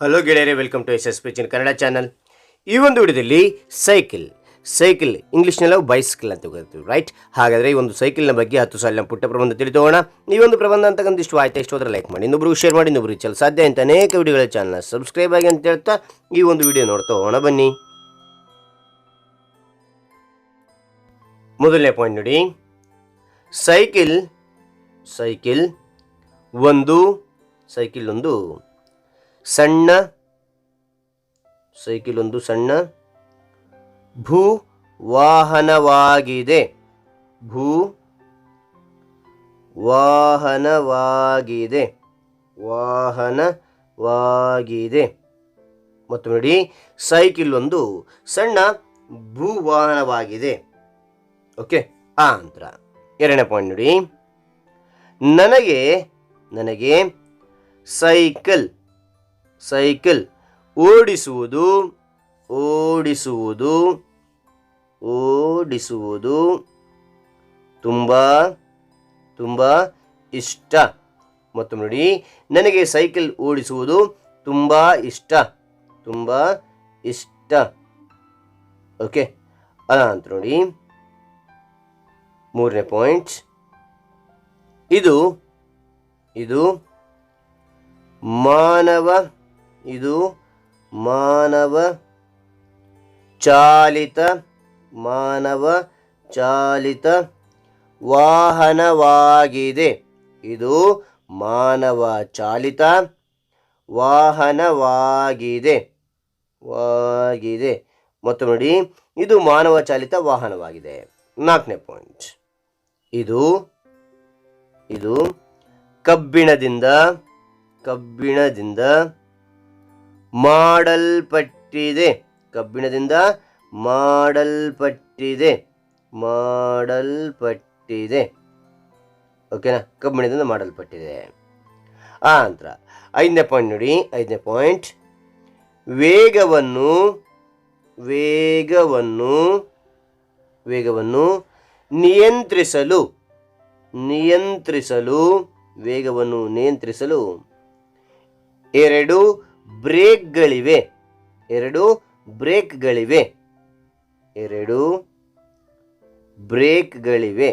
Hello ಗೆಳೆಯರೆ, welcome to S ಪಿಚಿನ್ Kannada channel. ಈ ಒಂದು ವಿಡಿಯೋದಲ್ಲಿ ಸೈಕಲ್ ಇಂಗ್ಲೀಷ್ನೆಲ್ಲ ಬೈಸಿಕಲ್ ಅಂತ ಕರಿತೀವಿ, ರೈಟ್? ಹಾಗಾದರೆ ಈ ಒಂದು ಸೈಕಲ್ನ ಬಗ್ಗೆ 10 ಸಾಲಿನ ಪುಟ್ಟ ಪ್ರಬಂಧ ತಿಳಿದೋಣ. ಈ ಒಂದು ಪ್ರಬಂಧ ಅಂತಕ್ಕಂಥ ಇಷ್ಟ ಆಯ್ತಾ, ಇಷ್ಟ ಹೋದ್ರೆ ಲೈಕ್ ಮಾಡಿ, ಇನ್ನೊಬ್ರಿಗೆ ಶೇರ್ ಮಾಡಿ, ಇನ್ನೊಬ್ರಿಗೆ ಚಾನಲ್ ಸಾಧ್ಯ ಅಂತ ಅನೇಕ ವಿಡಿಯೋಗಳ ಚಾನಲ್ನ ಸಬ್ಸ್ಕ್ರೈಬ್ ಆಗಿ ಅಂತ ಹೇಳ್ತಾ ಈ ಒಂದು ವಿಡಿಯೋ ನೋಡ್ತಾ ಹೋಗೋಣ ಬನ್ನಿ. ಮೊದಲನೇ ಪಾಯಿಂಟ್ ನೋಡಿ, ಸೈಕಲ್ ಒಂದು ಸಣ್ಣ ಭೂ ವಾಹನವಾಗಿದೆ. ಮತ್ತು ನೋಡಿ, ಸೈಕಲ್ ಒಂದು ಸಣ್ಣ ಭೂವಾಹನವಾಗಿದೆ. ಓಕೆ, ಆ ನಂತರ ಎರಡನೇ ಪಾಯಿಂಟ್ ನೋಡಿ, ನನಗೆ ಸೈಕಲ್ ಓಡಿಸುವುದು ತುಂಬಾ ಇಷ್ಟ. ಮತ್ತು ನೋಡಿ, ನನಗೆ ಸೈಕಲ್ ಓಡಿಸುವುದು ತುಂಬಾ ಇಷ್ಟ. ಓಕೆ, ಅನಂತರ ನೋಡಿ ಮೂರನೇ ಪಾಯಿಂಟ್, ಇದು ಮಾನವ ಚಾಲಿತ ವಾಹನವಾಗಿದೆ. ಮತ್ತು ನೋಡಿ, ಇದು ಮಾನವ ಚಾಲಿತ ವಾಹನವಾಗಿದೆ. ನಾಲ್ಕನೇ ಪಾಯಿಂಟ್, ಇದು ಕಬ್ಬಿಣದಿಂದ ಮಾಡಲ್ಪಟ್ಟಿದೆ. ಓಕೆನಾ? ಕಬ್ಬಿಣದಿಂದ ಮಾಡಲ್ಪಟ್ಟಿದೆ. ಆ ನಂತರ ಐದನೇ ಪಾಯಿಂಟ್ ನೋಡಿ, ವೇಗವನ್ನು ನಿಯಂತ್ರಿಸಲು ಎರಡು ಬ್ರೇಕ್ಗಳಿವೆ.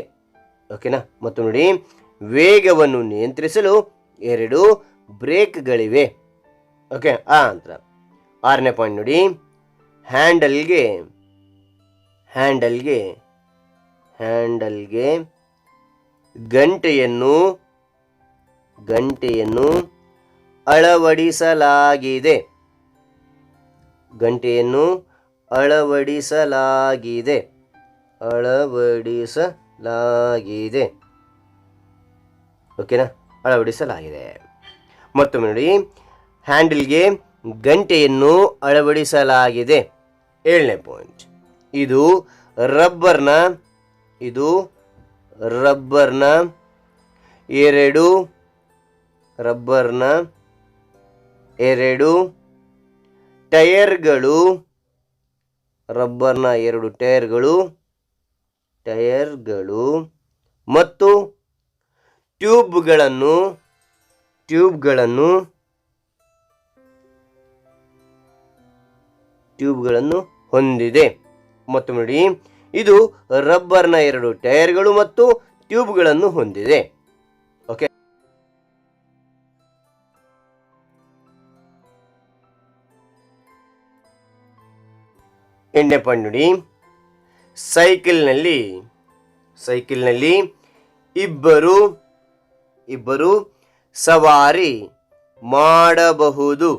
ಓಕೆನಾ? ಮತ್ತು ನೋಡಿ, ವೇಗವನ್ನು ನಿಯಂತ್ರಿಸಲು 2 ಬ್ರೇಕ್ಗಳಿವೆ. ಓಕೆ, ಆ ನಂತರ ಆರನೇ ಪಾಯಿಂಟ್ ನೋಡಿ, ಹ್ಯಾಂಡಲ್ಗೆ ಗಂಟೆಯನ್ನು ಅಳವಡಿಸಲಾಗಿದೆ. ಓಕೆನಾ? ಅಳವಡಿಸಲಾಗಿದೆ. ಮತ್ತೊಮ್ಮೆ ನೋಡಿ, ಹ್ಯಾಂಡಲ್ಗೆ ಗಂಟೆಯನ್ನು ಅಳವಡಿಸಲಾಗಿದೆ. ಏಳನೇ ಪಾಯಿಂಟ್, ಇದು ರಬ್ಬರ್ನ ಎರಡು ಟೈರ್ಗಳು ಮತ್ತು ಟ್ಯೂಬ್ಗಳನ್ನು ಹೊಂದಿದೆ. ಮತ್ತು ನೋಡಿ, ಇದು ರಬ್ಬರ್ನ 2 ಟೈರ್ಗಳು ಮತ್ತು ಟ್ಯೂಬ್ಗಳನ್ನು ಹೊಂದಿದೆ. ಓಕೆ, ಎಂಟನೇ ಪಾಯಿಂಟ್ ನೋಡಿ, ಸೈಕಲ್ನಲ್ಲಿ ಇಬ್ಬರು ಸವಾರಿ ಮಾಡಬಹುದು.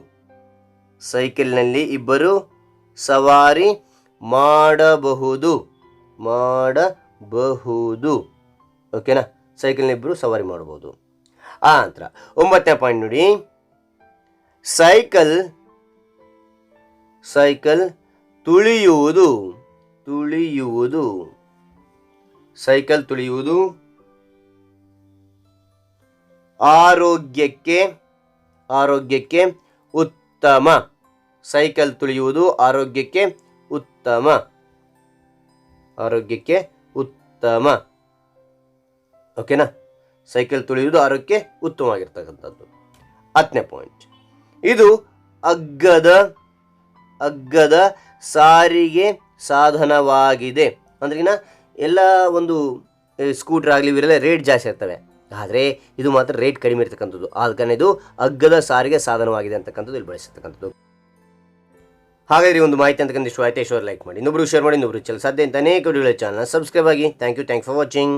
ಓಕೆನಾ? ಸೈಕಲ್ನ ಇಬ್ಬರು ಸವಾರಿ ಮಾಡಬಹುದು. ಆ ನಂತರ 9ನೇ ಪಾಯಿಂಟ್ ನೋಡಿ, ಸೈಕಲ್ ತುಳಿಯುವುದು ಆರೋಗ್ಯಕ್ಕೆ ಉತ್ತಮ. ಓಕೆನಾ? ಸೈಕಲ್ ತುಳಿಯುವುದು ಆರೋಗ್ಯಕ್ಕೆ ಉತ್ತಮವಾಗಿರ್ತಕ್ಕಂಥದ್ದು. 10ನೇ ಪಾಯಿಂಟ್, ಇದು ಅಗ್ಗದ ಸಾರಿಗೆ ಸಾಧನವಾಗಿದೆ. ಅಂದ್ರಿನ ಎಲ್ಲ ಒಂದು ಸ್ಕೂಟ್ರ್ ಆಗಲಿ ಇವರೆಲ್ಲ ರೇಟ್ ಜಾಸ್ತಿ ಇರ್ತವೆ, ಆದರೆ ಇದು ಮಾತ್ರ ರೇಟ್ ಕಡಿಮೆ ಇರ್ತಕ್ಕಂಥದ್ದು. ಆದ ಕಾರಣ ಇದು ಅಗ್ಗದ ಸಾರಿಗೆ ಸಾಧನವಾಗಿದೆ ಅಂತಕ್ಕಂಥದ್ದು ಇಲ್ಲಿ ಬಳಸಿರ್ತಕ್ಕಂಥದ್ದು. ಹಾಗಾದರೆ ಒಂದು ಮಾಹಿತಿ ಅಂತಕ್ಕಂಥ ಇಷ್ಟ ಆಯ್ತು, ಲೈಕ್ ಮಾಡಿ, ಇನ್ನೊಬ್ರು ಶೇರ್ ಮಾಡಿ, ಇನ್ನೊಬ್ರು ಚಾನಲ್ ಸಾಧ್ಯ ಅಂತ ಅನೇಕ ವಿಡಿಯೋಗಳ ಚಾನಲ್ ಸಬ್ಸ್ಕ್ರೈಬ್ ಆಗಿ. Thank you for watching.